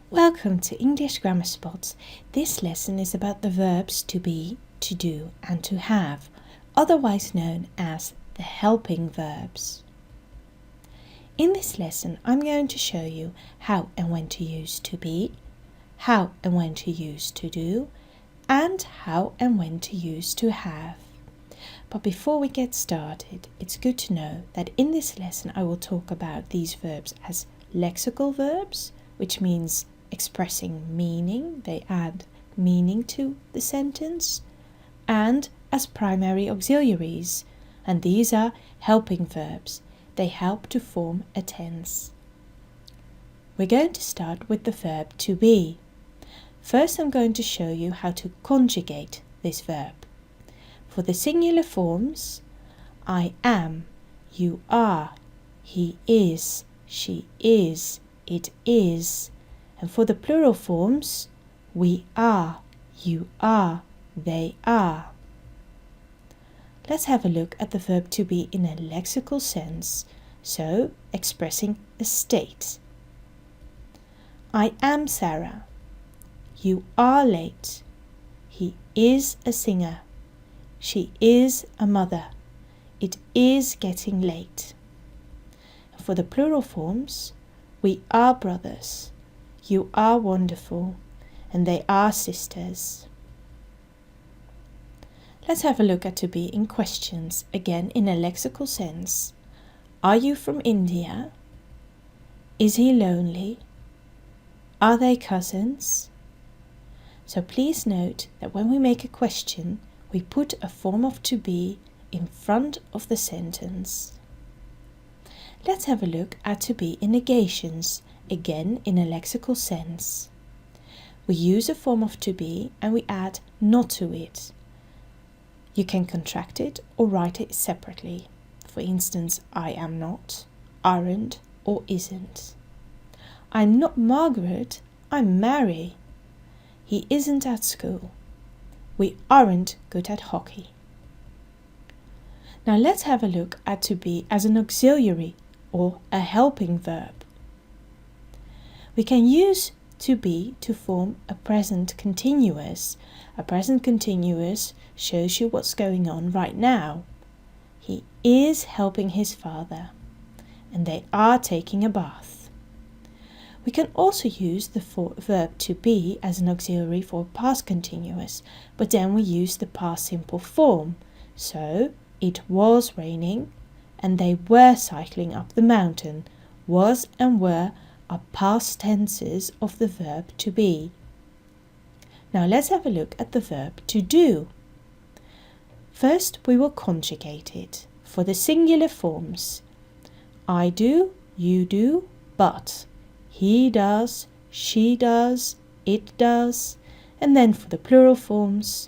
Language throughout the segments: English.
Welcome to English Grammar Spots. This lesson is about the verbs to be, to do and to have, otherwise known as the helping verbs. In this lesson, I'm going to show you how and when to use to be, how and when to use to do, and how and when to use to have. But before we get started, it's good to know that in this lesson I will talk about these verbs as lexical verbs, which means expressing meaning, they add meaning to the sentence, and as primary auxiliaries, and these are helping verbs. They help to form a tense. We're going to start with the verb to be. First, I'm going to show you how to conjugate this verb. For the singular forms, I am, you are, he is, she is, it is. And for the plural forms, we are, you are, they are. Let's have a look at the verb to be in a lexical sense, so expressing a state. I am Sarah. You are late. He is a singer. She is a mother. It is getting late. For the plural forms, we are brothers. You are wonderful, and they are sisters. Let's have a look at to be in questions, again in a lexical sense. Are you from India? Is he lonely? Are they cousins? So please note that when we make a question, we put a form of to be in front of the sentence. Let's have a look at to be in negations, again in a lexical sense. We use a form of to be and we add not to it. You can contract it or write it separately. For instance, I am not, aren't, or isn't. I'm not Margaret, I'm Mary. He isn't at school. We aren't good at hockey. Now let's have a look at to be as an auxiliary or a helping verb. We can use to be to form a present continuous. A present continuous shows you what's going on right now. He is helping his father, and they are taking a bath. We can also use the verb to be as an auxiliary for past continuous, but then we use the past simple form. So, it was raining, and they were cycling up the mountain. Was and were are past tenses of the verb to be. Now let's have a look at the verb to do. First, we will conjugate it. For the singular forms, I do, you do, but. He does, she does, it does. And then for the plural forms,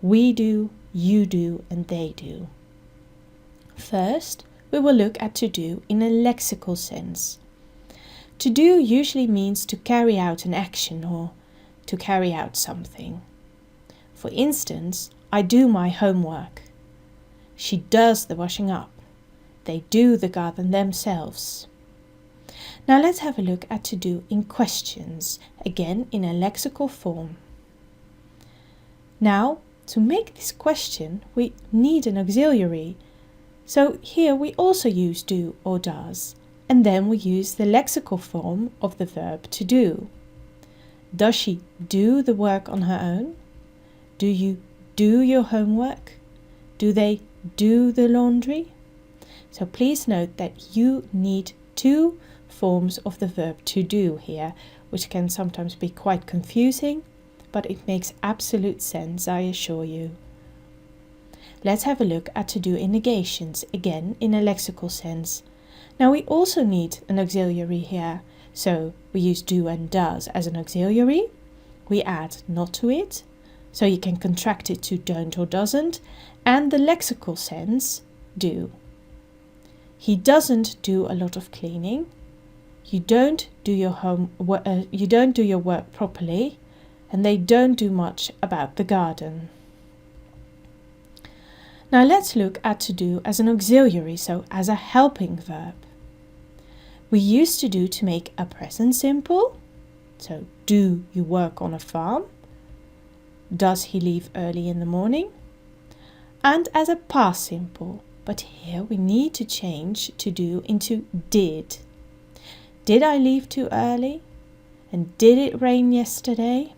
we do, you do, and they do. First, we will look at to do in a lexical sense. To do usually means to carry out an action or to carry out something. For instance, I do my homework. She does the washing up. They do the garden themselves. Now let's have a look at to do in questions, again in a lexical form. Now, to make this question, we need an auxiliary. So here we also use do or does. And then we use the lexical form of the verb to do. Does she do the work on her own? Do you do your homework? Do they do the laundry? So please note that you need two forms of the verb to do here, which can sometimes be quite confusing, but it makes absolute sense, I assure you. Let's have a look at to do in negations, again in a lexical sense. Now we also need an auxiliary here, so we use do and does as an auxiliary. We add not to it, so you can contract it to don't or doesn't, and the lexical sense, do. He doesn't do a lot of cleaning. You don't do your work properly, and they don't do much about the garden. Now let's look at to do as an auxiliary, so as a helping verb. We use to do to make a present simple, So, do you work on a farm? Does he leave early in the morning? And as a past simple, but here we need to change to do into did. Did I leave too early? And did it rain yesterday?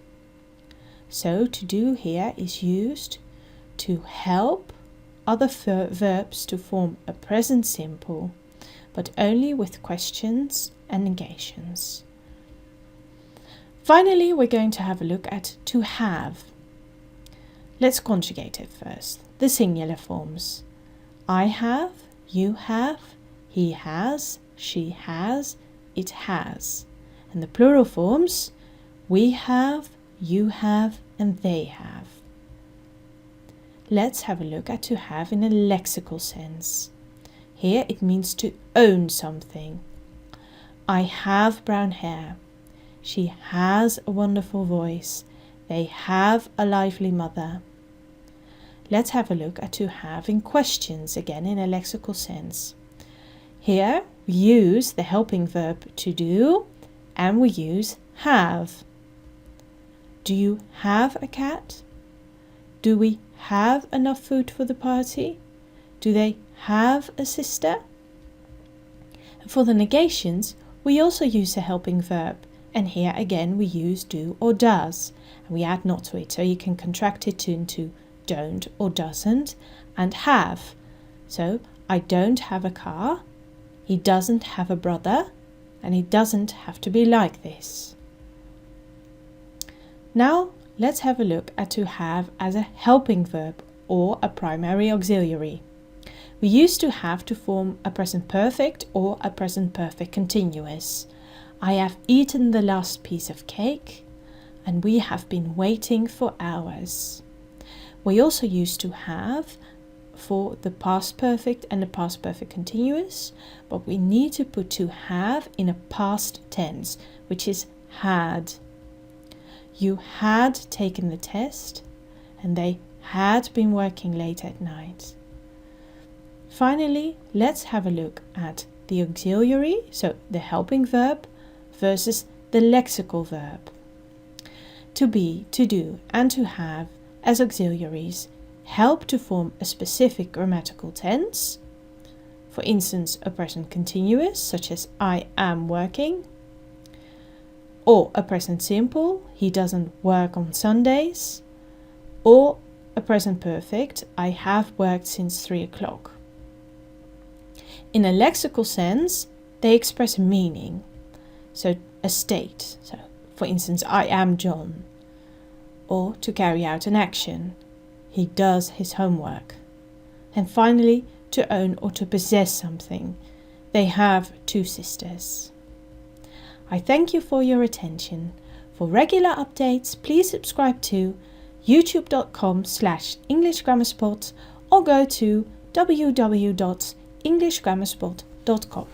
So to do here is used to help other verbs to form a present simple, but only with questions and negations. Finally, we're going to have a look at to have. Let's conjugate it first. The singular forms. I have, you have, he has, she has, it has. And the plural forms, we have, you have, and they have. Let's have a look at to have in a lexical sense. Here it means to own something. I have brown hair. She has a wonderful voice. They have a lively mother. Let's have a look at to have in questions, again in a lexical sense. Here we use the helping verb to do and we use have. Do you have a cat? Do we have enough food for the party? Do they have a sister? And for the negations, we also use a helping verb. And here again we use do or does. And we add not to it, so you can contract it into don't or doesn't and have. So I don't have a car. He doesn't have a brother. And it doesn't have to be like this. Now let's have a look at to have as a helping verb or a primary auxiliary. We use to have to form a present perfect or a present perfect continuous. I have eaten the last piece of cake and we have been waiting for hours. We also use to have for the past perfect and the past perfect continuous, but we need to put to have in a past tense, which is had. You had taken the test and they had been working late at night. Finally, let's have a look at the auxiliary, so the helping verb versus the lexical verb. To be, to do, and to have as auxiliaries help to form a specific grammatical tense. For instance, a present continuous, such as I am working. Or a present simple, he doesn't work on Sundays. Or a present perfect, I have worked since 3 o'clock. In a lexical sense, they express a meaning. So a state, so for instance, I am John. Or to carry out an action, he does his homework. And finally, to own or to possess something, they have 2 sisters. I thank you for your attention. For regular updates, please subscribe to youtube.com/EnglishGrammarSpot or go to www.englishgrammarspot.com.